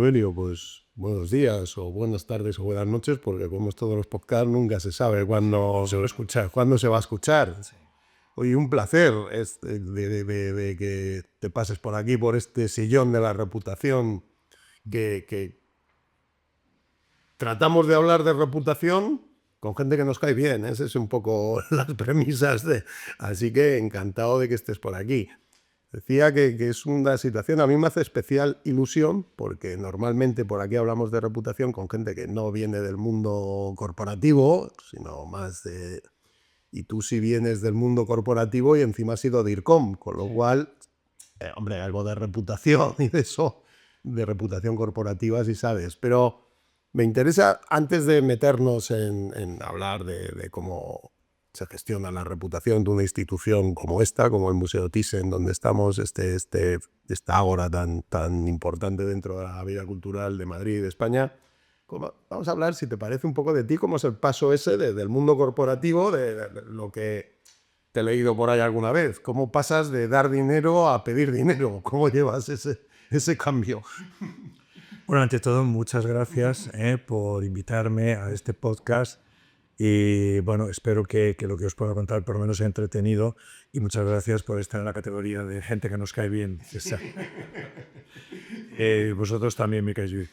Noelio, pues buenos días o buenas tardes o buenas noches, porque como es todos los podcasts, nunca se sabe cuándo se va a escuchar, cuándo se va a escuchar. Sí. Oye, un placer de que te pases por aquí, por este sillón de la reputación, que tratamos de hablar de reputación con gente que nos cae bien. Esas son un poco las premisas. Así que encantado de que estés por aquí. Decía que es una situación, a mí me hace especial ilusión, porque normalmente por aquí hablamos de reputación con gente que no viene del mundo corporativo, sino más de... Y tú sí vienes del mundo corporativo y encima has sido DIRCOM, con lo cual, hombre, algo de reputación y de eso, de reputación corporativa sí sabes. Pero me interesa, antes de meternos en hablar de cómo se gestiona la reputación de una institución como esta, como el Museo Thyssen, donde estamos, esta ágora tan importante dentro de la vida cultural de Madrid y de España, vamos a hablar, si te parece, un poco de ti, cómo es el paso ese del mundo corporativo, de lo que te he leído por ahí alguna vez. ¿Cómo pasas de dar dinero a pedir dinero? ¿Cómo llevas ese cambio? Bueno, ante todo, muchas gracias por invitarme a este podcast y bueno, espero que lo que os pueda contar por lo menos sea entretenido y muchas gracias por estar en la categoría de gente que nos cae bien. Vosotros también me caéis bien.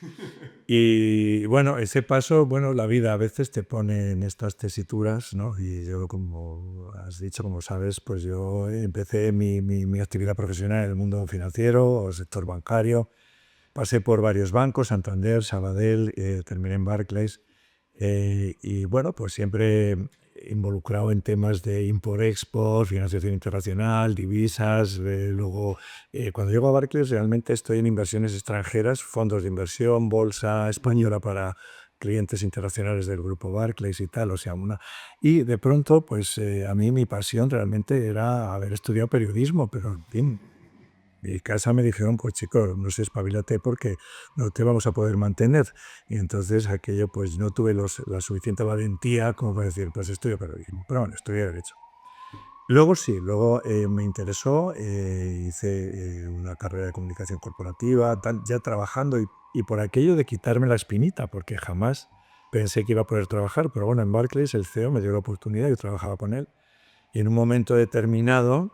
Y bueno, ese paso, bueno, la vida a veces te pone en estas tesituras, ¿no? Y yo, como has dicho, como sabes, pues yo empecé mi actividad profesional en el mundo financiero o sector bancario. Pasé por varios bancos, Santander, Sabadell, terminé en Barclays. Y bueno, pues siempre involucrado en temas de import-export, financiación internacional, divisas. Luego, cuando llego a Barclays, realmente estoy en inversiones extranjeras, fondos de inversión, bolsa española para clientes internacionales del grupo Barclays y tal. O sea, y de pronto, pues a mí mi pasión realmente era haber estudiado periodismo, pero en fin, mi casa me dijeron, pues chico, no sé, espabilate porque no te vamos a poder mantener. Y entonces aquello, pues no tuve la suficiente valentía como para decir, pues estudio periodismo, pero bueno, estudié Derecho. Luego sí, luego me interesó, hice una carrera de comunicación corporativa, ya trabajando y por aquello de quitarme la espinita, porque jamás pensé que iba a poder trabajar, pero bueno, en Barclays el CEO me dio la oportunidad, yo trabajaba con él, y en un momento determinado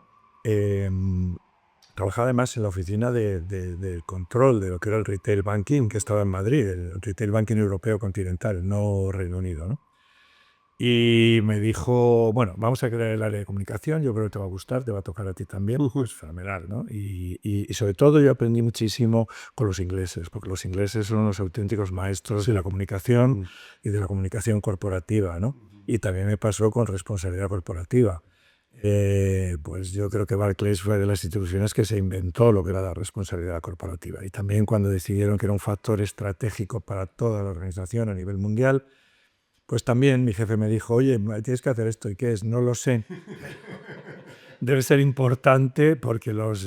trabajaba además en la oficina del control de lo que era el retail banking, que estaba en Madrid, el retail banking europeo continental, no Reino Unido, ¿no? Y me dijo, bueno, vamos a crear el área de comunicación, yo creo que te va a gustar, te va a tocar a ti también, pues fenomenal, ¿no? Y sobre todo yo aprendí muchísimo con los ingleses, porque los ingleses son los auténticos maestros de la comunicación y de la comunicación corporativa, ¿no? Y también me pasó con responsabilidad corporativa. Pues yo creo que Barclays fue de las instituciones que se inventó lo que era la responsabilidad corporativa. Y también cuando decidieron que era un factor estratégico para toda la organización a nivel mundial, pues también mi jefe me dijo, oye, tienes que hacer esto. ¿Y qué es? No lo sé. Debe ser importante porque los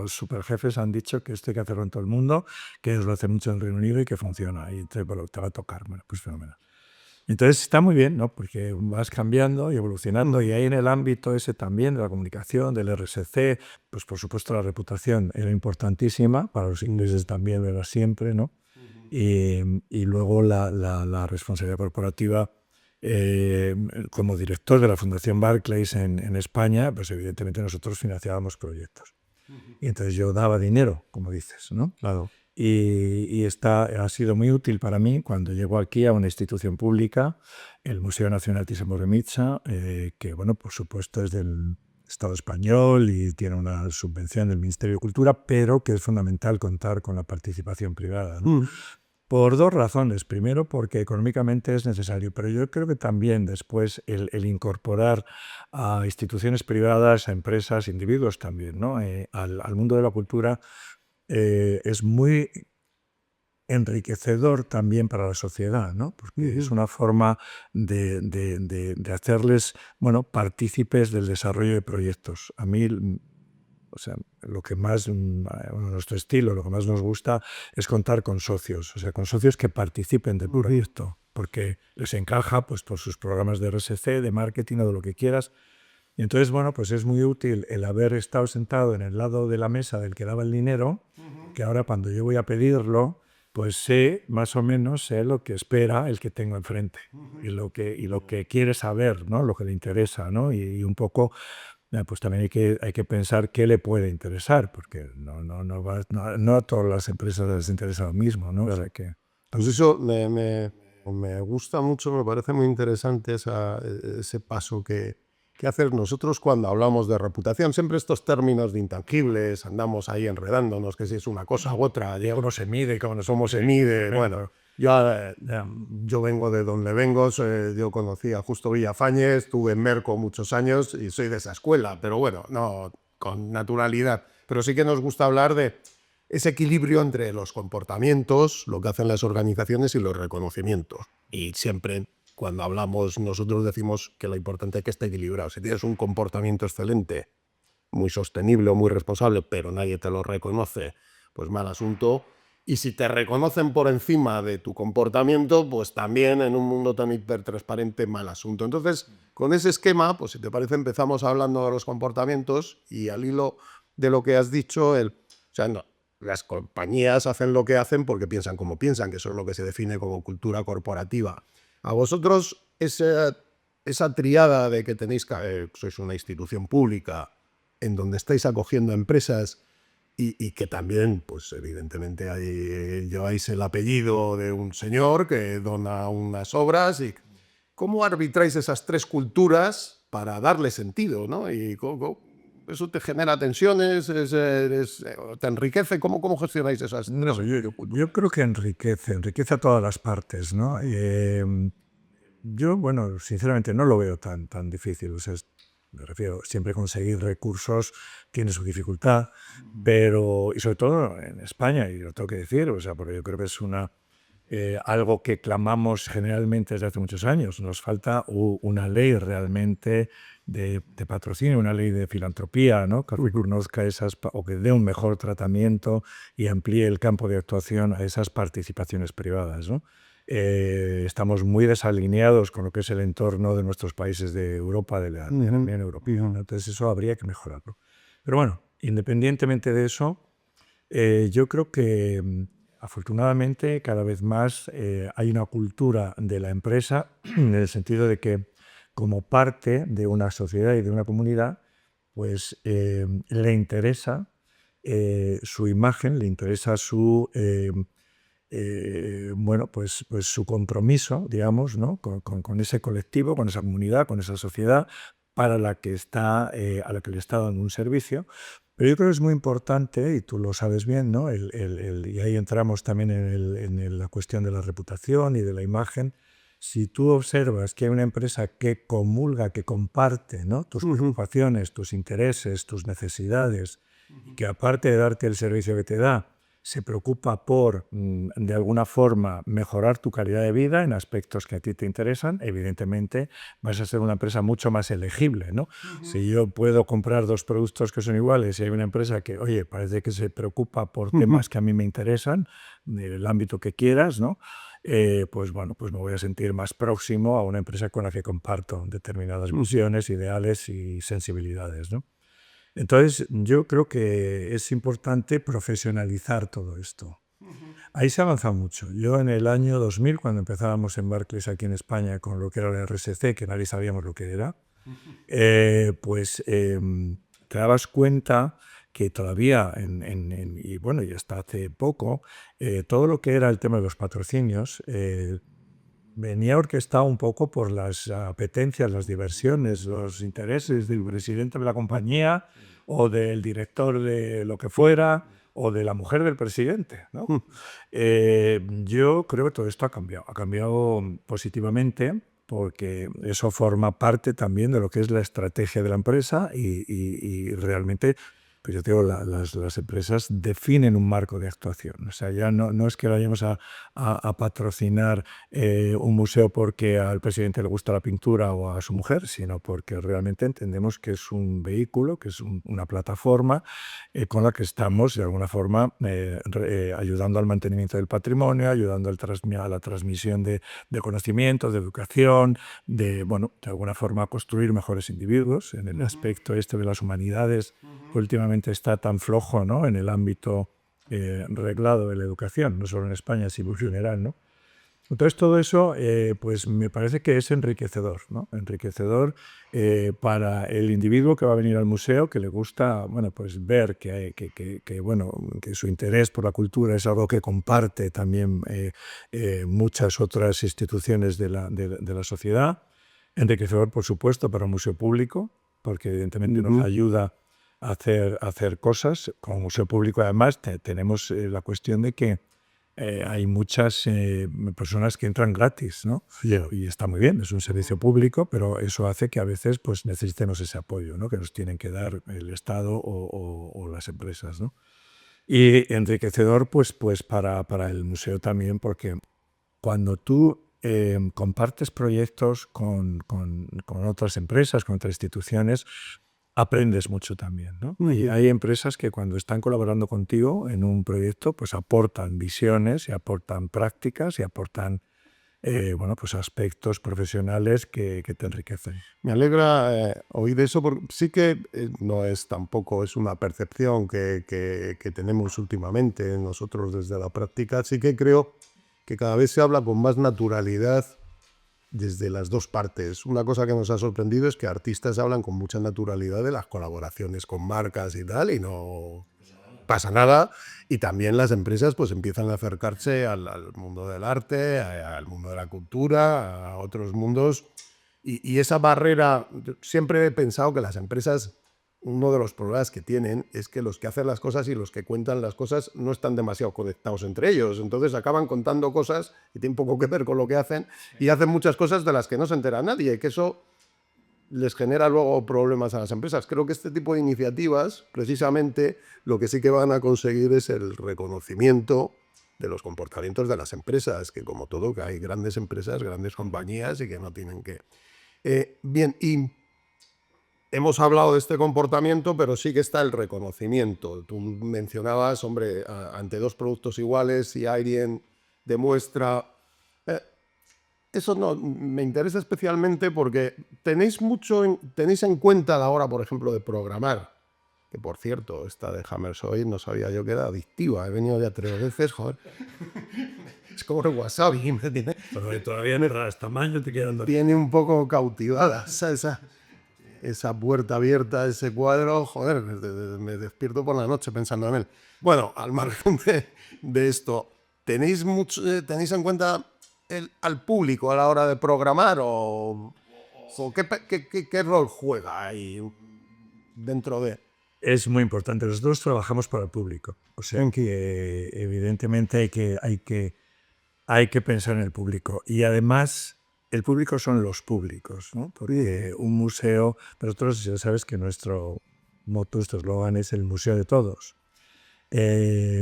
superjefes han dicho que esto hay que hacerlo en todo el mundo, que ellos lo hacen mucho en el Reino Unido y que funciona. Y entonces, bueno, te va a tocar. Bueno, pues fenomenal. Entonces está muy bien, ¿no? Porque vas cambiando y evolucionando y ahí en el ámbito ese también de la comunicación, del RSC, pues por supuesto la reputación era importantísima, para los ingleses también lo era siempre, ¿no? Y luego la responsabilidad corporativa, como director de la Fundación Barclays en España, pues evidentemente nosotros financiábamos proyectos. Y entonces yo daba dinero, como dices, ¿no? Claro. Y ha sido muy útil para mí cuando llego aquí a una institución pública, el Museo Nacional Thyssen-Bornemisza, que, bueno, por supuesto es del Estado español y tiene una subvención del Ministerio de Cultura, pero que es fundamental contar con la participación privada, ¿no? Por dos razones. Primero, porque económicamente es necesario, pero yo creo que también después el incorporar a instituciones privadas, a empresas, individuos también, ¿no? Al mundo de la cultura es muy enriquecedor también para la sociedad, ¿no? Porque es una forma de hacerles, bueno, partícipes del desarrollo de proyectos. A mí, o sea, lo que más, nuestro estilo, lo que más nos gusta es contar con socios, o sea, con socios que participen del proyecto, porque les encaja, pues, por sus programas de RSC, de marketing o de lo que quieras. Y entonces, bueno, pues es muy útil el haber estado sentado en el lado de la mesa del que daba el dinero, que ahora cuando yo voy a pedirlo, pues sé, más o menos, sé lo que espera el que tengo enfrente y lo que quiere saber, ¿no? Lo que le interesa, ¿no? Y un poco, pues también hay que pensar qué le puede interesar, porque no a todas las empresas les interesa lo mismo, ¿no? O sea que, Pues eso me gusta mucho, me parece muy interesante ese paso que haces. Nosotros cuando hablamos de reputación, siempre estos términos de intangibles, andamos ahí enredándonos, que si es una cosa u otra, ¿cómo se mide? ¿Cómo no se cómo se mide. Bueno, yo vengo de donde vengo, yo conocí a Justo Villafañez, estuve en Merco muchos años y soy de esa escuela, pero bueno, no con naturalidad. Pero sí que nos gusta hablar de ese equilibrio entre los comportamientos, lo que hacen las organizaciones y los reconocimientos. Y siempre cuando hablamos nosotros decimos que lo importante es que esté equilibrado. Si tienes un comportamiento excelente, muy sostenible o muy responsable, pero nadie te lo reconoce, pues mal asunto. Y si te reconocen por encima de tu comportamiento, pues también en un mundo tan hipertransparente, mal asunto. Entonces, con ese esquema, pues si te parece, empezamos hablando de los comportamientos y al hilo de lo que has dicho, o sea, no, las compañías hacen lo que hacen porque piensan como piensan, que eso es lo que se define como cultura corporativa. A vosotros, esa triada de que tenéis, sois una institución pública, en donde estáis acogiendo empresas y que también, pues evidentemente, lleváis el apellido de un señor que dona unas obras. Y ¿cómo arbitráis esas tres culturas para darle sentido, ¿no? Y eso te genera tensiones, te enriquece. ¿Cómo gestionáis esas no, tres culturas? yo creo que enriquece a todas las partes, ¿no? Yo, bueno, sinceramente no lo veo tan difícil. O sea, me refiero, siempre conseguir recursos tiene su dificultad, pero, y sobre todo en España, y lo tengo que decir, o sea, porque yo creo que es algo que clamamos generalmente desde hace muchos años. Nos falta una ley realmente de patrocinio, una ley de filantropía, ¿no? Que reconozca o que dé un mejor tratamiento y amplíe el campo de actuación a esas participaciones privadas, ¿no? Estamos muy desalineados con lo que es el entorno de nuestros países de Europa, de la Unión Europea, ¿no? Entonces eso habría que mejorarlo. Pero bueno, independientemente de eso, yo creo que afortunadamente cada vez más hay una cultura de la empresa en el sentido de que como parte de una sociedad y de una comunidad, pues le interesa su imagen, le interesa bueno, pues su compromiso, digamos, ¿no? con ese colectivo, con esa comunidad, con esa sociedad para la que a la que le está dando un servicio. Pero yo creo que es muy importante, y tú lo sabes bien, ¿no? Y ahí entramos también en la cuestión de la reputación y de la imagen. Si tú observas que hay una empresa que comulga, que comparte, ¿no? Tus preocupaciones, tus intereses, tus necesidades, y que aparte de darte el servicio que te da, se preocupa por, de alguna forma, mejorar tu calidad de vida en aspectos que a ti te interesan, evidentemente vas a ser una empresa mucho más elegible, ¿no? Si yo puedo comprar dos productos que son iguales y hay una empresa que, oye, parece que se preocupa por temas que a mí me interesan, del ámbito que quieras, ¿no? Pues bueno, pues me voy a sentir más próximo a una empresa con la que comparto determinadas visiones, ideales y sensibilidades, ¿no? Entonces, yo creo que es importante profesionalizar todo esto. Ahí se ha avanzado mucho. Yo en el año 2000, cuando empezábamos en Barclays aquí en España con lo que era el RSC, que nadie sabíamos lo que era, te dabas cuenta que todavía, y bueno, y hasta hace poco, todo lo que era el tema de los patrocinios venía orquestado un poco por las apetencias, las diversiones, los intereses del presidente de la compañía o del director de lo que fuera o de la mujer del presidente, ¿no? Yo creo que todo esto ha cambiado positivamente porque eso forma parte también de lo que es la estrategia de la empresa y realmente pues yo te digo, las empresas definen un marco de actuación. O sea, ya no es que vayamos a patrocinar un museo porque al presidente le gusta la pintura o a su mujer, sino porque realmente entendemos que es un vehículo, que es una plataforma con la que estamos, de alguna forma, ayudando al mantenimiento del patrimonio, ayudando a la transmisión de conocimiento, de educación, bueno, de alguna forma a construir mejores individuos en el aspecto este de las humanidades, que últimamente está tan flojo, ¿no? En el ámbito reglado de la educación, no solo en España, sino en general, ¿no? Entonces todo eso pues me parece que es enriquecedor, ¿no? Enriquecedor para el individuo que va a venir al museo, que le gusta, bueno, pues ver bueno, que su interés por la cultura es algo que comparte también muchas otras instituciones de la sociedad. Enriquecedor, por supuesto, para un museo público, porque evidentemente nos ayuda a hacer cosas. Como museo público, además, tenemos la cuestión de que hay muchas personas que entran gratis, ¿no? Yeah. Y está muy bien, es un servicio público, pero eso hace que a veces pues, necesitemos ese apoyo, ¿no? Que nos tienen que dar el Estado o las empresas, ¿no? Y enriquecedor pues para el museo también, porque cuando tú compartes proyectos con otras empresas, con otras instituciones, aprendes mucho también, ¿no? Y hay empresas que cuando están colaborando contigo en un proyecto, pues aportan visiones y aportan prácticas y aportan bueno, pues aspectos profesionales que te enriquecen. Me alegra oír eso, porque sí que no es tampoco, es una percepción que tenemos últimamente nosotros desde la práctica. Sí que creo que cada vez se habla con más naturalidad desde las dos partes. Una cosa que nos ha sorprendido es que artistas hablan con mucha naturalidad de las colaboraciones con marcas y tal, y no pasa nada. Y también las empresas pues empiezan a acercarse al mundo del arte, al mundo de la cultura, a otros mundos. Y esa barrera, yo siempre he pensado que las empresas, uno de los problemas que tienen es que los que hacen las cosas y los que cuentan las cosas no están demasiado conectados entre ellos. Entonces acaban contando cosas que tienen poco que ver con lo que hacen y hacen muchas cosas de las que no se entera nadie, que eso les genera luego problemas a las empresas. Creo que este tipo de iniciativas, precisamente, lo que sí que van a conseguir es el reconocimiento de los comportamientos de las empresas, que como todo, que hay grandes empresas, grandes compañías y que no tienen que... bien, y hemos hablado de este comportamiento, pero sí que está el reconocimiento. Tú mencionabas, hombre, ante dos productos iguales, si alguien demuestra... eso no, me interesa especialmente porque tenéis en cuenta a la hora, por ejemplo, de programar, que por cierto, esta de Hammershøi no sabía yo que era adictiva, he venido ya 3 veces, joder. Es como el wasabi, me tiene... Pero todavía no das tamaño, te quedan dos. Tiene un poco cautivada esa puerta abierta, ese cuadro, joder, me despierto por la noche pensando en él. Bueno, al margen de esto, ¿tenéis en cuenta al público a la hora de programar o qué rol juega ahí dentro de...? Es muy importante. Nosotros trabajamos para el público. O sea que evidentemente hay que pensar en el público. Y además, el público son los públicos, ¿no? Porque un museo, nosotros ya sabes que nuestro moto, nuestro eslogan es el museo de todos.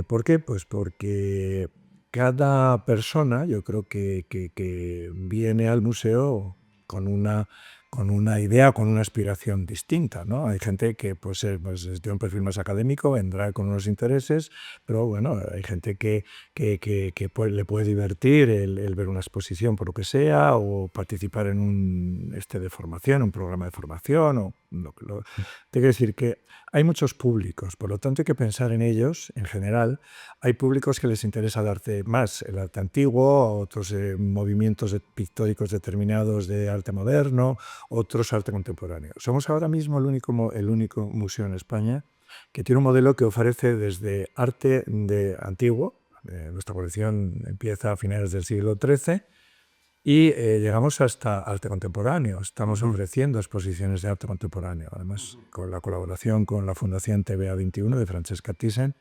¿Por qué? Pues porque cada persona, yo creo que viene al museo con una idea, con una aspiración distinta, ¿no? Hay gente que pues tiene un perfil más académico, vendrá con unos intereses, pero bueno, hay gente que le puede divertir el ver una exposición por lo que sea, o participar en un de formación, un programa de formación, o tengo que decir que hay muchos públicos, por lo tanto hay que pensar en ellos en general. Hay públicos que les interesa el arte más, el arte antiguo, otros movimientos pictóricos determinados de arte moderno, otros arte contemporáneo. Somos ahora mismo el único museo en España que tiene un modelo que ofrece desde arte antiguo, nuestra colección empieza a finales del siglo XIII, y llegamos hasta arte contemporáneo. Estamos ofreciendo exposiciones de arte contemporáneo, además con la colaboración con la Fundación TVA21 de Francesca Thyssen,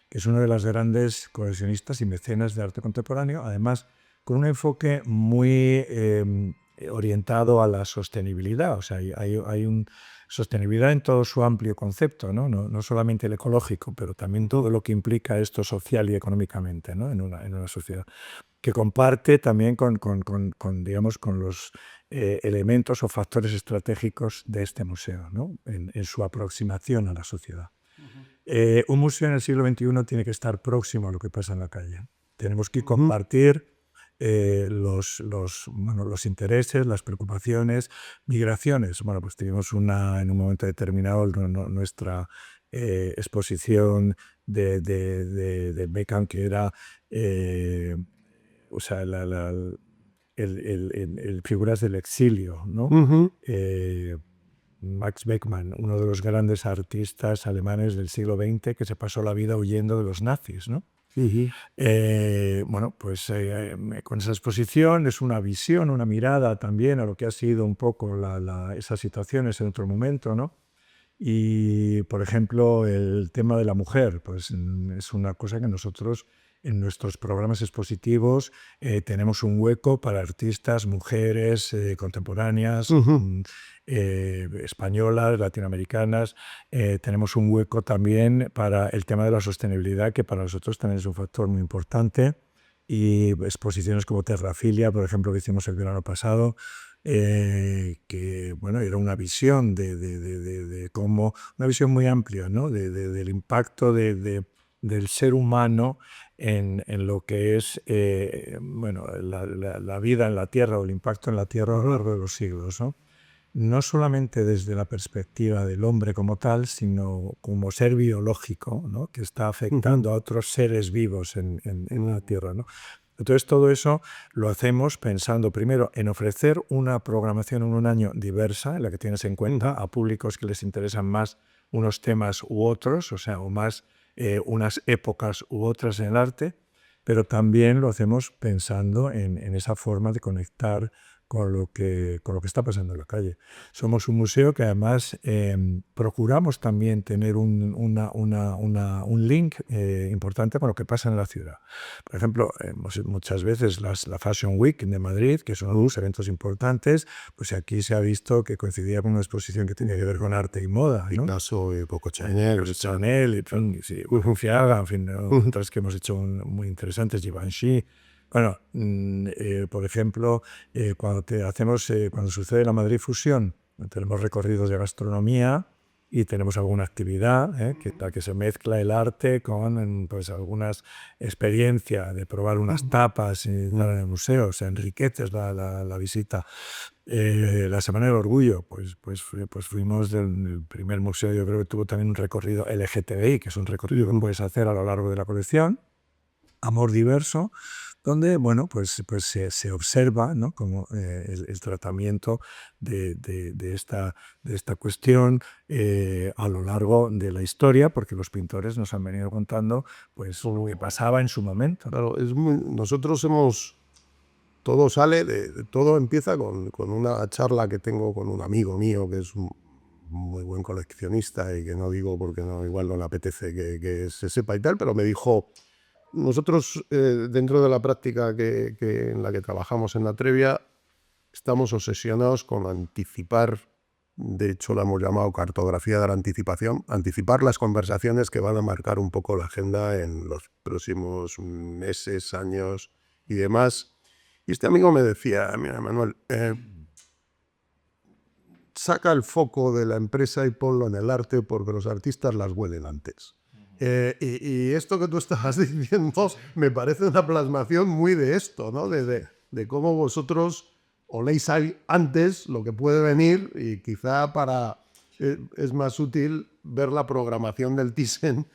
que es una de las grandes coleccionistas y mecenas de arte contemporáneo, además con un enfoque muy orientado a la sostenibilidad. O sea, hay una sostenibilidad en todo su amplio concepto, ¿no? No solamente el ecológico, pero también todo lo que implica esto social y económicamente, ¿no? en una sociedad, que comparte también digamos, con los elementos o factores estratégicos de este museo, ¿no? en su aproximación a la sociedad. Un museo en el siglo XXI tiene que estar próximo a lo que pasa en la calle. Tenemos que compartir los intereses, las preocupaciones, migraciones. Bueno, pues tuvimos en un momento determinado nuestra exposición de Beckham, que era o sea, figuras del exilio, ¿no? Max Beckmann, uno de los grandes artistas alemanes del siglo XX que se pasó la vida huyendo de los nazis, ¿no? Bueno, pues con esa exposición es una visión, una mirada también a lo que ha sido un poco esas situaciones en otro momento, ¿no? Y, por ejemplo, el tema de la mujer, pues es una cosa que nosotros en nuestros programas expositivos tenemos un hueco para artistas, mujeres contemporáneas, españolas, latinoamericanas. Tenemos un hueco también para el tema de la sostenibilidad, que para nosotros también es un factor muy importante. Y exposiciones como Terrafilia, por ejemplo, que hicimos el verano pasado, que bueno, era una visión de cómo, una visión muy amplia, ¿no? Del impacto del ser humano en lo que es bueno, la vida en la Tierra o el impacto en la Tierra a lo largo de los siglos, ¿no? No solamente desde la perspectiva del hombre como tal, sino como ser biológico, ¿no? Que está afectando a otros seres vivos en la Tierra, ¿no? Entonces, todo eso lo hacemos pensando primero en ofrecer una programación en un año diversa, en la que tienes en cuenta a públicos que les interesan más unos temas u otros, o sea, o más unas épocas u otras en el arte, pero también lo hacemos pensando en esa forma de conectar con lo que está pasando en la calle. Somos un museo que además procuramos también tener un link importante con lo que pasa en la ciudad. Por ejemplo, muchas veces la Fashion Week de Madrid, que son unos eventos importantes, pues aquí se ha visto que coincidía con una exposición que tenía que ver con arte y moda, ¿no? Picasso y Coco Chanel. Chanel, sí, Fiaga, en fin, otras que hemos hecho muy interesantes, Givenchy. Bueno, por ejemplo, cuando sucede la Madrid Fusión, tenemos recorridos de gastronomía y tenemos alguna actividad que se mezcla el arte con pues, algunas experiencias de probar unas tapas en el museo, se enriqueces la visita. La Semana del Orgullo, pues fuimos del primer museo, yo creo que tuvo también un recorrido LGTBI, que es un recorrido que puedes hacer a lo largo de la colección, Amor Diverso, donde bueno, pues se observa, ¿no? Como el tratamiento de esta cuestión a lo largo de la historia, porque los pintores nos han venido contando pues, lo que pasaba en su momento. Claro, nosotros todo empieza con una charla que tengo con un amigo mío que es un muy buen coleccionista y que no digo porque igual no le apetece que se sepa y tal, pero me dijo... Nosotros, dentro de la práctica en la que trabajamos en la Trevia, estamos obsesionados con anticipar, de hecho la hemos llamado cartografía de la anticipación, anticipar las conversaciones que van a marcar un poco la agenda en los próximos meses, años y demás. Y este amigo me decía, mira, Manuel, saca el foco de la empresa y ponlo en el arte porque los artistas las huelen antes. Y esto que tú estabas diciendo me parece una plasmación muy de esto, ¿no? De cómo vosotros oléis antes lo que puede venir y quizá es más útil ver la programación del Thyssen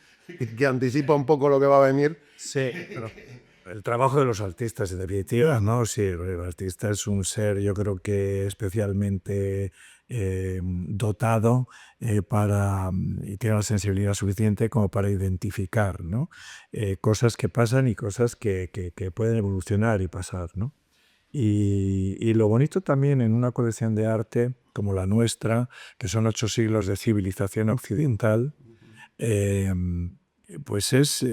que anticipa un poco lo que va a venir. Sí, pero el trabajo de los artistas, en definitiva, ¿no? Sí, el artista es un ser, yo creo que especialmente dotado y tiene la sensibilidad suficiente como para identificar, ¿no? Cosas que pasan y cosas que pueden evolucionar y pasar, ¿no? Y lo bonito también en una colección de arte como la nuestra, que son 8 siglos de civilización occidental, pues es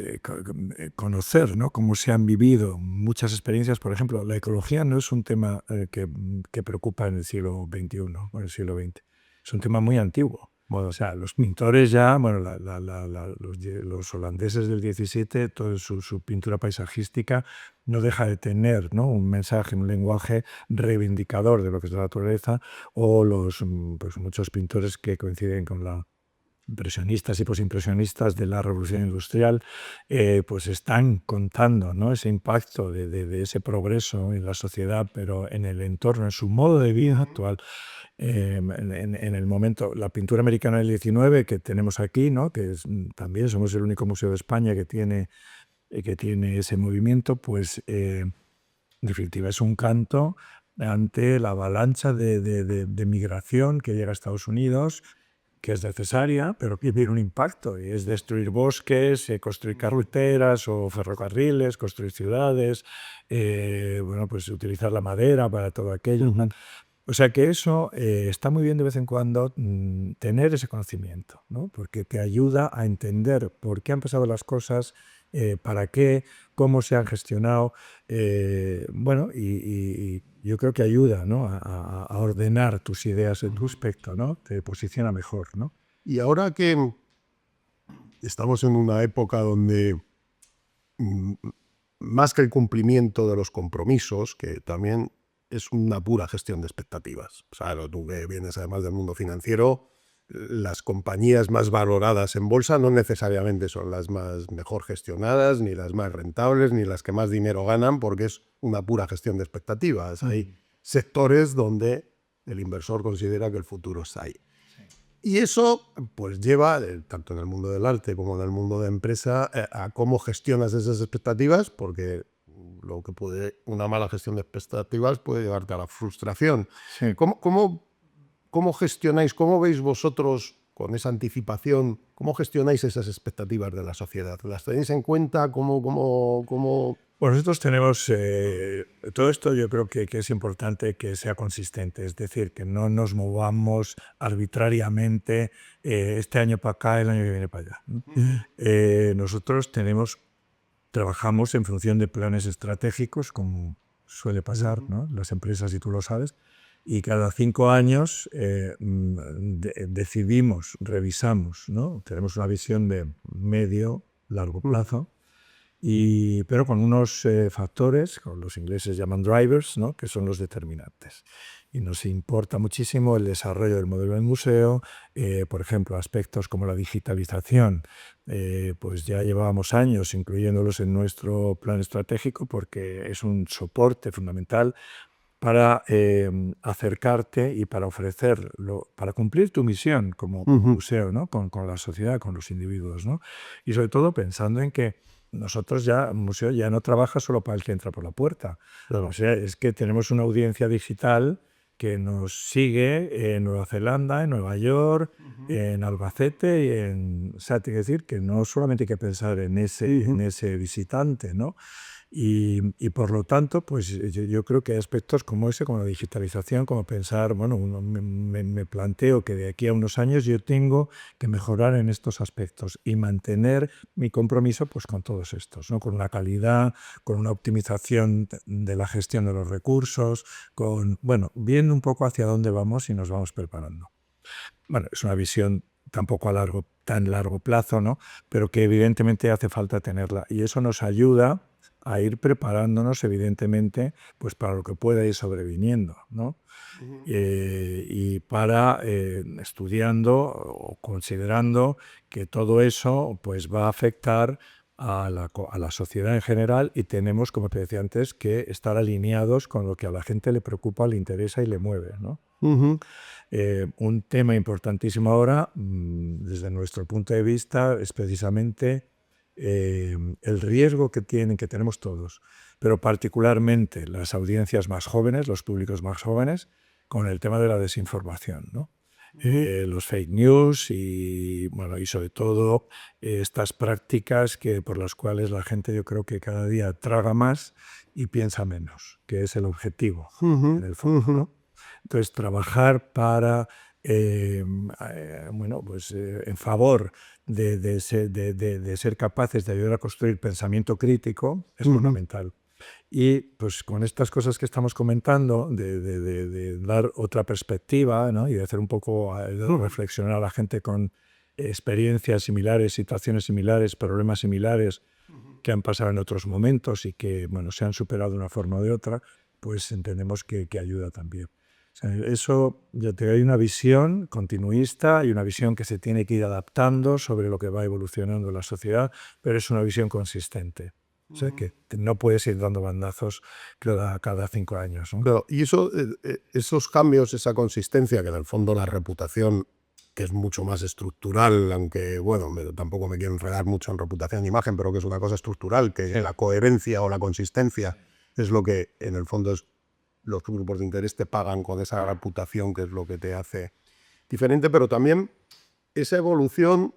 conocer, ¿no? Cómo se han vivido muchas experiencias. Por ejemplo, la ecología no es un tema que preocupa en el siglo XXI o en el siglo XX. Es un tema muy antiguo. Bueno, o sea, los pintores ya, bueno, los holandeses del 17, toda su pintura paisajística no deja de tener, ¿no? Un mensaje, un lenguaje reivindicador de lo que es la naturaleza, o pues muchos pintores que coinciden con la impresionistas y posimpresionistas de la Revolución Industrial, pues están contando, ¿no? Ese impacto de ese progreso en la sociedad, pero en el entorno, en su modo de vida actual. en el momento, la pintura americana del 19 que tenemos aquí, ¿no? Que también somos el único museo de España que tiene ese movimiento, pues en definitiva es un canto ante la avalancha de migración que llega a Estados Unidos, que es necesaria, pero que tiene un impacto, y es destruir bosques, construir carreteras o ferrocarriles, construir ciudades, bueno, pues utilizar la madera para todo aquello. O sea que eso está muy bien de vez en cuando tener ese conocimiento, ¿no? Porque te ayuda a entender por qué han pasado las cosas, para qué, cómo se han gestionado, bueno, y yo creo que ayuda, ¿no? a ordenar tus ideas en tu aspecto, ¿no? Te posiciona mejor, ¿no? Y ahora que estamos en una época donde mm, más que el cumplimiento de los compromisos, que también es una pura gestión de expectativas. O sea, tú que vienes además del mundo financiero, las compañías más valoradas en bolsa no necesariamente son las más mejor gestionadas, ni las más rentables, ni las que más dinero ganan, porque es una pura gestión de expectativas. Hay sectores donde el inversor considera que el futuro está ahí. Y eso pues lleva, tanto en el mundo del arte como en el mundo de empresa, a cómo gestionas esas expectativas, porque una mala gestión de expectativas puede llevarte a la frustración. Sí. ¿Cómo gestionáis, cómo veis vosotros con esa anticipación, cómo gestionáis esas expectativas de la sociedad? ¿Las tenéis en cuenta? ¿Cómo? Bueno, nosotros tenemos todo esto. Yo creo que es importante que sea consistente, es decir, que no nos movamos arbitrariamente este año para acá, el año que viene para allá, ¿no? Nosotros trabajamos en función de planes estratégicos, como suele pasar, ¿no? Las empresas, y tú lo sabes, y cada 5 años decidimos, revisamos, ¿no? Tenemos una visión de medio, largo plazo, pero con unos factores, con los ingleses llaman drivers, ¿no? Que son los determinantes. Y nos importa muchísimo el desarrollo del modelo del museo, por ejemplo, aspectos como la digitalización. Pues ya llevábamos años incluyéndolos en nuestro plan estratégico, porque es un soporte fundamental para acercarte y para ofrecerlo, para cumplir tu misión como museo, ¿no? Con la sociedad, con los individuos, ¿no? Y sobre todo pensando en que nosotros el museo ya no trabaja solo para el que entra por la puerta. Claro. O sea, es que tenemos una audiencia digital que nos sigue en Nueva Zelanda, en Nueva York, en Albacete, o sea, tiene que decir que no solamente hay que pensar en ese visitante, ¿no? Y por lo tanto, pues yo creo que hay aspectos como ese, como la digitalización, como pensar, bueno, me planteo que de aquí a unos años yo tengo que mejorar en estos aspectos y mantener mi compromiso pues con todos estos, ¿no? Con la calidad, con una optimización de la gestión de los recursos, viendo un poco hacia dónde vamos y nos vamos preparando. Bueno, es una visión tampoco tan largo plazo, ¿no? Pero que evidentemente hace falta tenerla, y eso nos ayuda a ir preparándonos, evidentemente, pues para lo que pueda ir sobreviniendo, ¿no? Y para estudiando o considerando que todo eso pues va a afectar a la sociedad en general, y tenemos, como te decía antes, que estar alineados con lo que a la gente le preocupa, le interesa y le mueve, ¿no? Un tema importantísimo ahora, desde nuestro punto de vista, es precisamente el riesgo que tenemos todos, pero particularmente las audiencias más jóvenes, los públicos más jóvenes, con el tema de la desinformación, ¿no? Los fake news y sobre todo estas prácticas por las cuales la gente, yo creo que cada día traga más y piensa menos, que es el objetivo en el fondo, ¿no? Entonces, trabajar para, en favor de ser capaces de ayudar a construir pensamiento crítico es fundamental. Y pues con estas cosas que estamos comentando, de dar otra perspectiva, ¿no? Y de hacer un poco, reflexionar a la gente con experiencias similares, situaciones similares, problemas similares que han pasado en otros momentos y que se han superado de una forma o de otra, pues entendemos que ayuda también. O sea, eso, hay una visión continuista y una visión que se tiene que ir adaptando sobre lo que va evolucionando la sociedad, pero es una visión consistente. O sea, que no puedes ir dando bandazos cada 5 años, ¿no? Claro, y esos cambios, esa consistencia, que en el fondo la reputación, que es mucho más estructural, aunque bueno, tampoco me quiero enredar mucho en reputación e imagen, pero que es una cosa estructural, que la coherencia o la consistencia es lo que en el fondo los grupos de interés te pagan con esa reputación, que es lo que te hace diferente, pero también esa evolución.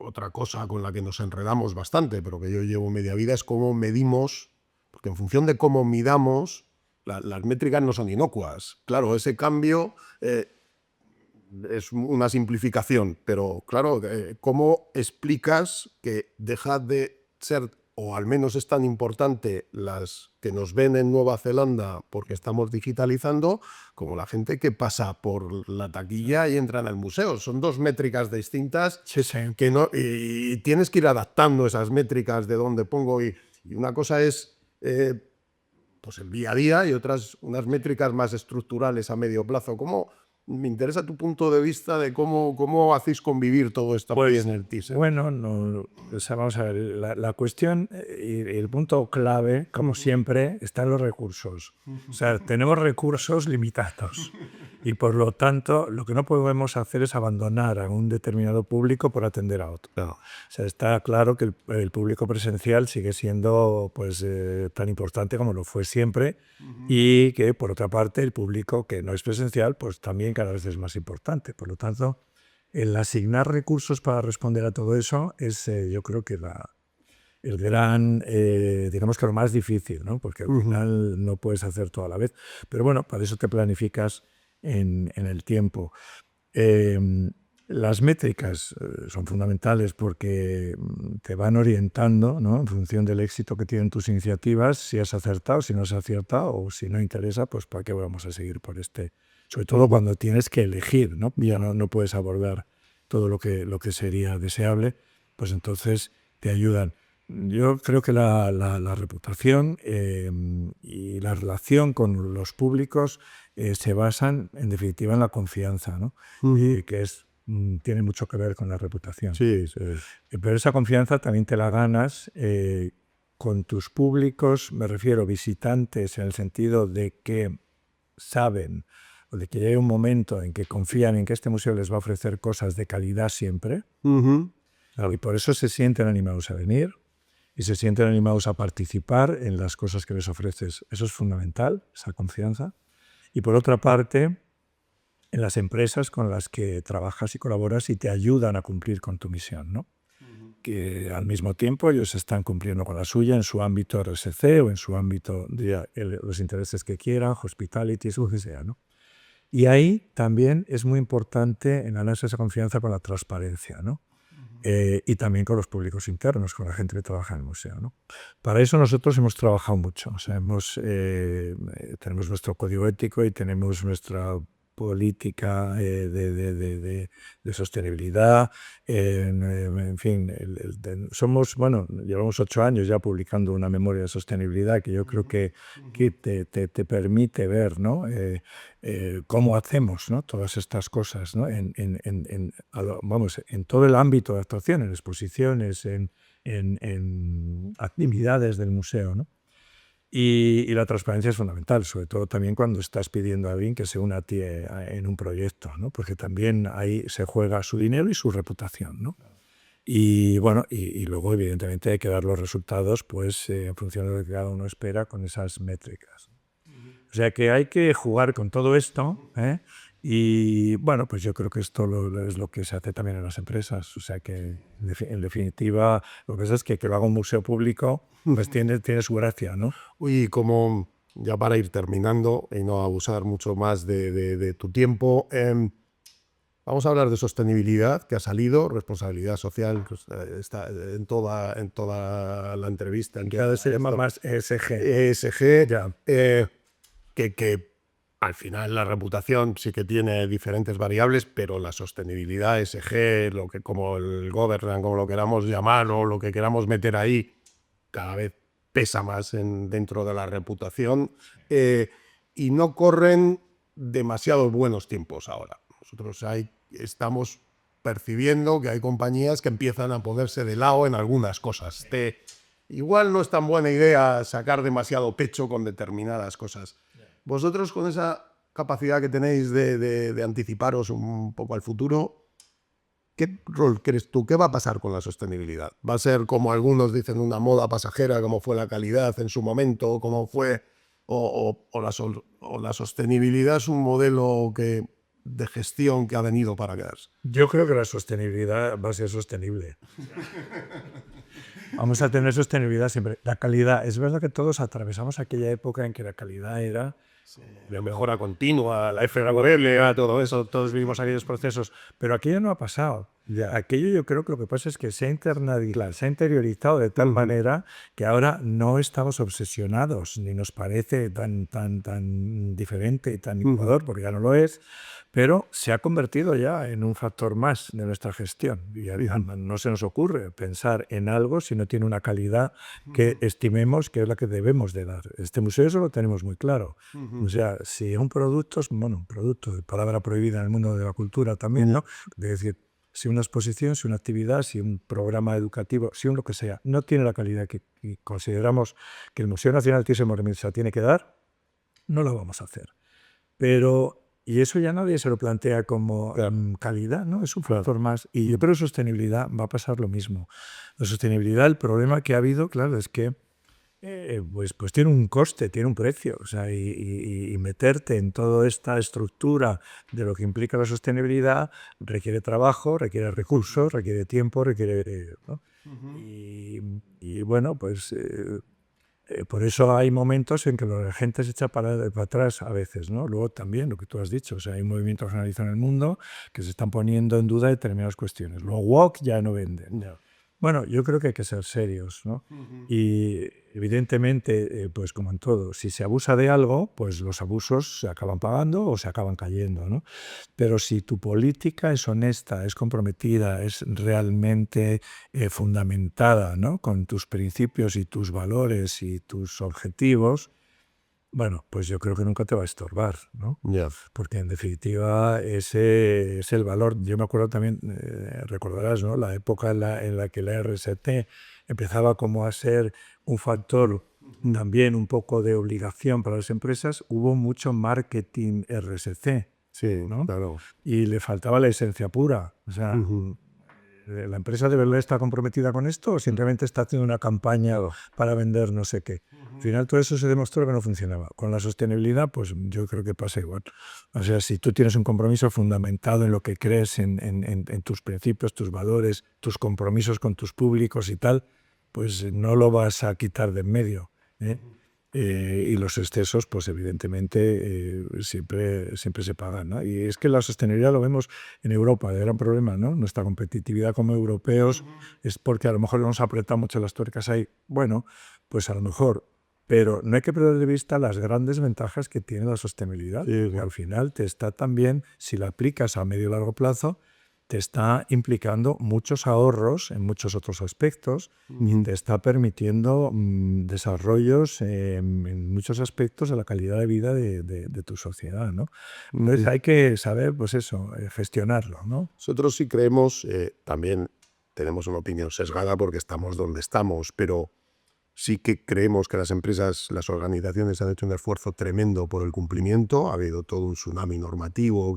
Otra cosa con la que nos enredamos bastante, pero que yo llevo media vida, es cómo medimos, porque en función de cómo midamos, las métricas no son inocuas. Claro, ese cambio es una simplificación, pero claro, ¿cómo explicas que deja de ser, o al menos es tan importante, las que nos ven en Nueva Zelanda porque estamos digitalizando, como la gente que pasa por la taquilla y entra en el museo? Son dos métricas distintas, Sí, sí. que no, y tienes que ir adaptando esas métricas de dónde pongo, y una cosa es pues el día a día, y otras unas métricas más estructurales a medio plazo. Me interesa tu punto de vista de cómo hacéis convivir todo esto Pues, en el teaser. bueno, o sea, vamos a ver, la cuestión y el punto clave, como siempre, está en los recursos. O sea, tenemos recursos limitados y por lo tanto lo que no podemos hacer es abandonar a un determinado público por atender a otro. No. O sea, está claro que el público presencial sigue siendo pues, tan importante como lo fue siempre, y que, por otra parte, el público que no es presencial pues también cada vez es más importante. Por lo tanto, el asignar recursos para responder a todo eso es, yo creo que el gran, digamos que lo más difícil, ¿no? Porque al final no puedes hacer todo a la vez. Pero bueno, para eso te planificas en el tiempo. Las métricas son fundamentales porque te van orientando, ¿no? En función del éxito que tienen tus iniciativas, si has acertado, si no has acertado, o si no interesa, pues para qué vamos a seguir por este. Sobre todo cuando tienes que elegir, ¿no? Ya no puedes abordar todo lo que sería deseable, pues entonces te ayudan. Yo creo que la reputación y la relación con los públicos se basan, en definitiva, en la confianza, ¿no? Que tiene mucho que ver con la reputación. Sí, sí. Pero esa confianza también te la ganas con tus públicos, me refiero visitantes, en el sentido de que saben, o de que llegue un momento en que confían en que este museo les va a ofrecer cosas de calidad siempre, y por eso se sienten animados a venir y se sienten animados a participar en las cosas que les ofreces. Eso es fundamental, esa confianza. Y por otra parte, en las empresas con las que trabajas y colaboras y te ayudan a cumplir con tu misión, ¿no? Que al mismo tiempo ellos están cumpliendo con la suya en su ámbito RSC o en su ámbito de los intereses que quieran, hospitality, lo que sea, ¿no? Y ahí también es muy importante en ganarse esa confianza con la transparencia, ¿no? Y también con los públicos internos, con la gente que trabaja en el museo, ¿no? Para eso nosotros hemos trabajado mucho. O sea, tenemos nuestro código ético y tenemos nuestra política de sostenibilidad. En fin, llevamos 8 años ya publicando una memoria de sostenibilidad que yo creo que te permite ver, ¿no? Cómo hacemos, ¿no? Todas estas cosas, ¿no? en todo el ámbito de actuación, en exposiciones, en actividades del museo, ¿no? Y la transparencia es fundamental, sobre todo también cuando estás pidiendo a alguien que se una a ti en un proyecto, ¿no? Porque también ahí se juega su dinero y su reputación, ¿no? Y bueno, y luego evidentemente hay que dar los resultados pues en función de lo que cada uno espera con esas métricas. O sea que hay que jugar con todo esto, ¿eh? Y bueno, pues yo creo que esto es lo que se hace también en las empresas. O sea que en definitiva lo que pasa es que lo haga un museo público pues tiene su gracia, ¿no? Y como ya para ir terminando y no abusar mucho más de tu tiempo, vamos a hablar de sostenibilidad, que ha salido, responsabilidad social, que está en toda la entrevista. Cada vez se llama más ESG. ESG, Ya. que al final la reputación sí que tiene diferentes variables, pero la sostenibilidad, ESG, como el governance, como lo queramos llamar, o lo que queramos meter ahí, cada vez pesa más dentro de la reputación, y no corren demasiados buenos tiempos ahora. Nosotros estamos percibiendo que hay compañías que empiezan a ponerse de lado en algunas cosas. igual no es tan buena idea sacar demasiado pecho con determinadas cosas. Vosotros, con esa capacidad que tenéis de anticiparos un poco al futuro, ¿qué rol crees tú? ¿Qué va a pasar con la sostenibilidad? ¿Va a ser, como algunos dicen, una moda pasajera, como fue la calidad en su momento, como fue, o la sostenibilidad es un modelo de gestión que ha venido para quedarse? Yo creo que la sostenibilidad va a ser sostenible. Vamos a tener sostenibilidad siempre. La calidad, es verdad que todos atravesamos aquella época en que la calidad era La mejora continua, la FRWL, todo eso, todos vivimos aquellos procesos. pero aquello no ha pasado. Aquello yo creo que lo que pasa es que se ha interiorizado de tal manera que ahora no estamos obsesionados, ni nos parece tan diferente y tan innovador, porque ya no lo es, pero se ha convertido ya en un factor más de nuestra gestión. Y ya no se nos ocurre pensar en algo si no tiene una calidad que estimemos que es la que debemos de dar. Este museo eso lo tenemos muy claro. O sea, si un producto, un producto, palabra prohibida en el mundo de la cultura también, ¿no? Es decir, si una exposición, si una actividad, si un programa educativo, si un lo que sea, no tiene la calidad que consideramos que el Museo Nacional Thyssen Bornemisza tiene que dar, no lo vamos a hacer. Pero, y eso ya nadie se lo plantea como calidad, ¿no? Es un factor más. Y yo creo que sostenibilidad va a pasar lo mismo. La sostenibilidad, el problema que ha habido, claro, es que pues tiene un coste, tiene un precio. O sea, y meterte en toda esta estructura de lo que implica la sostenibilidad requiere trabajo, requiere recursos, requiere tiempo, requiere, ¿no? Y bueno, pues por eso hay momentos en que la gente se echa para atrás a veces, ¿no? Luego también, lo que tú has dicho, o sea, hay movimientos generalizados en el mundo que se están poniendo en duda determinadas cuestiones. Los woke ya no venden. Bueno, yo creo que hay que ser serios, ¿no? Y evidentemente, pues como en todo, si se abusa de algo, pues los abusos se acaban pagando o se acaban cayendo, ¿no? Pero si tu política es honesta, es comprometida, es realmente fundamentada, ¿no? Con tus principios y tus valores y tus objetivos, bueno, pues yo creo que nunca te va a estorbar, ¿no? Ya. Porque en definitiva ese es el valor. Yo me acuerdo también, recordarás, ¿no? La época en la que la RST empezaba como a ser un factor también un poco de obligación para las empresas, hubo mucho marketing RSC, Sí, ¿no? claro. Y le faltaba la esencia pura. O sea, ¿la empresa de verdad está comprometida con esto o simplemente está haciendo una campaña para vender no sé qué? Al final todo eso se demostró que no funcionaba. Con la sostenibilidad, pues yo creo que pasa igual. O sea, si tú tienes un compromiso fundamentado en lo que crees, en tus principios, tus valores, tus compromisos con tus públicos y tal, pues no lo vas a quitar de en medio, ¿eh? Y los excesos, pues evidentemente siempre se pagan, ¿no? Y es que la sostenibilidad lo vemos en Europa, el gran problema, ¿no? Nuestra competitividad como europeos es porque a lo mejor nos apretado mucho las tuercas ahí. Bueno, pues a lo mejor, pero no hay que perder de vista las grandes ventajas que tiene la sostenibilidad. Sí, Que al final te está también, si la aplicas a medio y largo plazo, te está implicando muchos ahorros en muchos otros aspectos y te está permitiendo desarrollos en muchos aspectos de la calidad de vida de tu sociedad, ¿no? Entonces hay que saber, pues eso, gestionarlo, ¿no? Nosotros sí creemos, también tenemos una opinión sesgada porque estamos donde estamos, pero sí que creemos que las empresas, las organizaciones han hecho un esfuerzo tremendo por el cumplimiento. Ha habido todo un tsunami normativo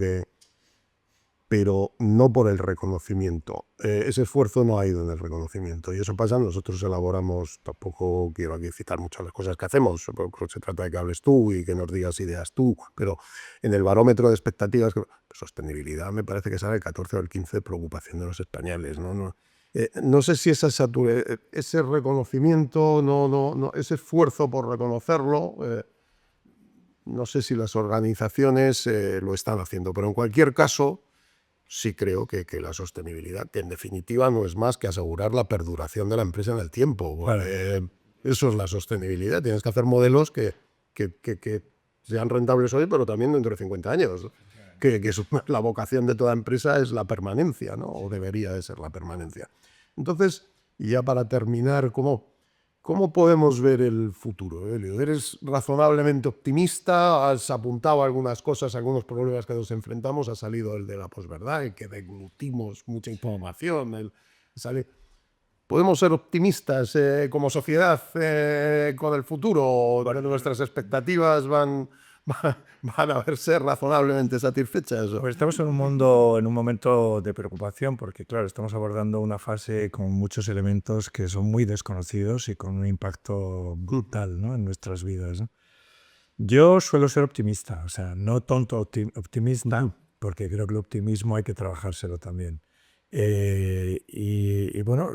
pero no por el reconocimiento. Ese esfuerzo no ha ido en el reconocimiento y eso pasa. Nosotros elaboramos, tampoco quiero aquí citar muchas las cosas que hacemos, porque se trata de que hables tú y que nos digas ideas tú, pero en el barómetro de expectativas, sostenibilidad me parece que sale el 14 o el 15 de preocupación de los españoles, ¿no? No sé si ese reconocimiento, ese esfuerzo por reconocerlo, no sé si las organizaciones lo están haciendo, pero en cualquier caso sí creo que la sostenibilidad, que en definitiva no es más que asegurar la perduración de la empresa en el tiempo. Claro. Eso es la sostenibilidad. Tienes que hacer modelos que sean rentables hoy, pero también dentro de 50 años. La vocación de toda empresa es la permanencia, ¿no? O debería de ser la permanencia. Entonces, y ya para terminar, ¿cómo podemos ver el futuro, Elio? ¿Eres razonablemente optimista? ¿Has apuntado algunas cosas, algunos problemas que nos enfrentamos? Ha salido el de la posverdad, el que deglutimos mucha información. ¿Podemos ser optimistas como sociedad con el futuro? ¿O nuestras expectativas van a verse razonablemente satisfechas? Pues estamos en un mundo, en un momento de preocupación porque, claro, estamos abordando una fase con muchos elementos que son muy desconocidos y con un impacto brutal, ¿no?, en nuestras vidas, ¿no? Yo suelo ser optimista, o sea, no tonto optimista, porque creo que el optimismo hay que trabajárselo también. Y bueno,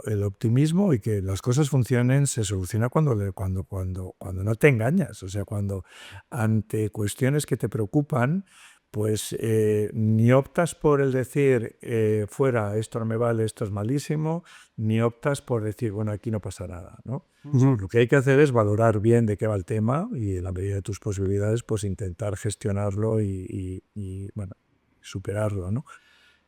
el optimismo y que las cosas funcionen se soluciona cuando no te engañas, o sea, cuando ante cuestiones que te preocupan, pues ni optas por el decir, fuera, esto no me vale, esto es malísimo, ni optas por decir, bueno, aquí no pasa nada, ¿no? Lo que hay que hacer es valorar bien de qué va el tema y en la medida de tus posibilidades, pues intentar gestionarlo y bueno, superarlo, ¿no?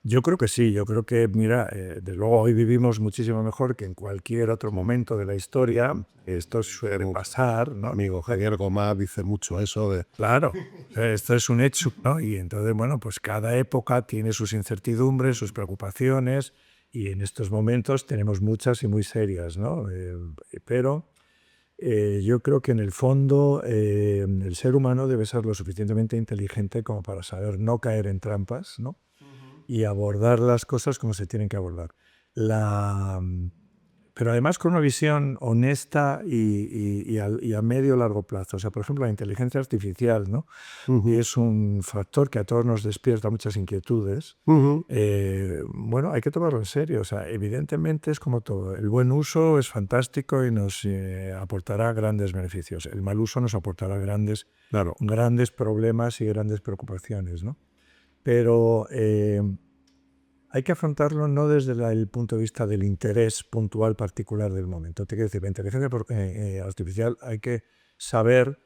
Yo creo que sí, yo creo que, mira, desde luego hoy vivimos muchísimo mejor que en cualquier otro momento de la historia. Esto suele pasar, ¿no? Amigo Javier Gómez dice mucho eso de... Claro, esto es un hecho, ¿no? Y entonces, bueno, pues cada época tiene sus incertidumbres, sus preocupaciones, y en estos momentos tenemos muchas y muy serias, ¿no? Pero yo creo que en el fondo el ser humano debe ser lo suficientemente inteligente como para saber no caer en trampas, ¿no? Y abordar las cosas como se tienen que abordar. Pero además con una visión honesta y a medio o largo plazo. O sea, por ejemplo, la inteligencia artificial, ¿no? Es un factor que a todos nos despierta muchas inquietudes. Bueno, hay que tomarlo en serio. O sea, evidentemente es como todo. El buen uso es fantástico y nos aportará grandes beneficios. El mal uso nos aportará grandes problemas y grandes preocupaciones, ¿no? Pero hay que afrontarlo no desde el punto de vista del interés puntual particular del momento. Te quiero decir, la inteligencia artificial hay que saber,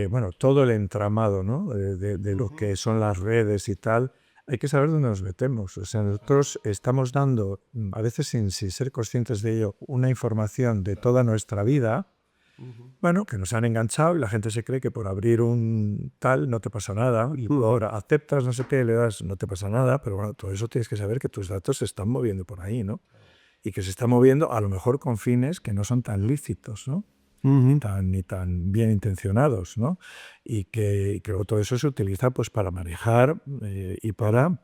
bueno, todo el entramado, ¿no?, de lo que son las redes y tal. Hay que saber dónde nos metemos. O sea, nosotros estamos dando, a veces sin ser conscientes de ello, una información de toda nuestra vida, bueno, que nos han enganchado y la gente se cree que por abrir un tal no te pasa nada y ahora aceptas no sé qué, le das, no te pasa nada, pero bueno, todo eso tienes que saber que tus datos se están moviendo por ahí, ¿no? Y que se están moviendo a lo mejor con fines que no son tan lícitos, ¿no? Ni tan bien intencionados, ¿no? Y que luego todo eso se utiliza pues para manejar y para...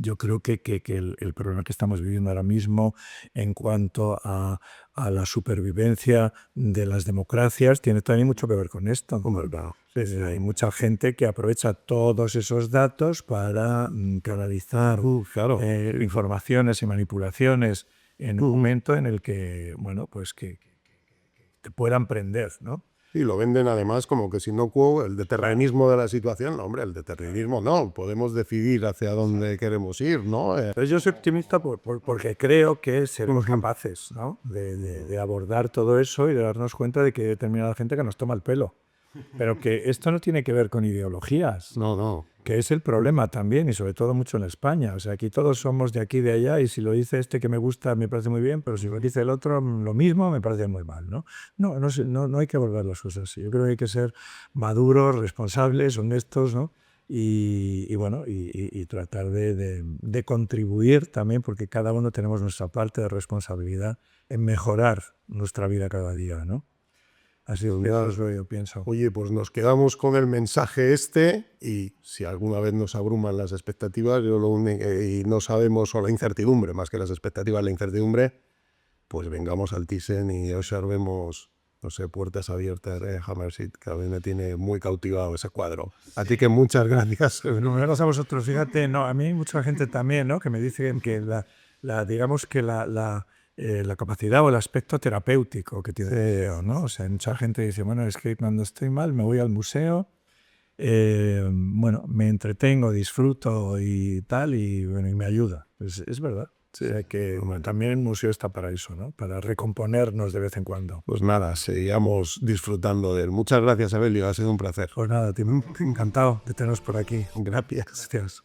Yo creo que el problema que estamos viviendo ahora mismo en cuanto a la supervivencia de las democracias tiene también mucho que ver con esto. Claro. Hay mucha gente que aprovecha todos esos datos para canalizar informaciones y manipulaciones en un momento en el que, bueno, pues que te puedan prender, ¿no? Y lo venden además como que si no quo, el determinismo de la situación. No, hombre, el determinismo no. Podemos decidir hacia dónde queremos ir, ¿no? Entonces yo soy optimista porque creo que seremos capaces, ¿no?, de abordar todo eso y de darnos cuenta de que hay determinada gente que nos toma el pelo. Pero que esto no tiene que ver con ideologías. No. Que es el problema también, y sobre todo mucho en España. O sea, aquí todos somos de aquí y de allá, y si lo dice este que me gusta me parece muy bien, pero si lo dice el otro lo mismo me parece muy mal, ¿no? No hay que abordar las cosas así. Yo creo que hay que ser maduros, responsables, honestos, ¿no? Y bueno, y tratar de contribuir también, porque cada uno tenemos nuestra parte de responsabilidad en mejorar nuestra vida cada día, ¿no? Así es lo que yo pienso. Oye, pues nos quedamos con el mensaje y si alguna vez nos abruman las expectativas y no sabemos, o la incertidumbre, más que las expectativas, la incertidumbre, pues vengamos al Thyssen y observemos, no sé, Puertas Abiertas de Hammershøi, que a mí me tiene muy cautivado ese cuadro. A ti que muchas gracias. Gracias a vosotros. Fíjate, no, a mí hay mucha gente también, ¿no?, que me dice que digamos que la capacidad o el aspecto terapéutico que tiene el museo, ¿no? O sea, mucha gente dice, bueno, es que cuando estoy mal me voy al museo, bueno, me entretengo, disfruto y tal, y bueno, y me ayuda. Es verdad. Sí. O sea, que también el museo está para eso, ¿no? Para recomponernos de vez en cuando. Pues nada, seguimos disfrutando de él. Muchas gracias, Abelio, ha sido un placer. Pues nada, encantado de tenernos por aquí. Gracias. Gracias.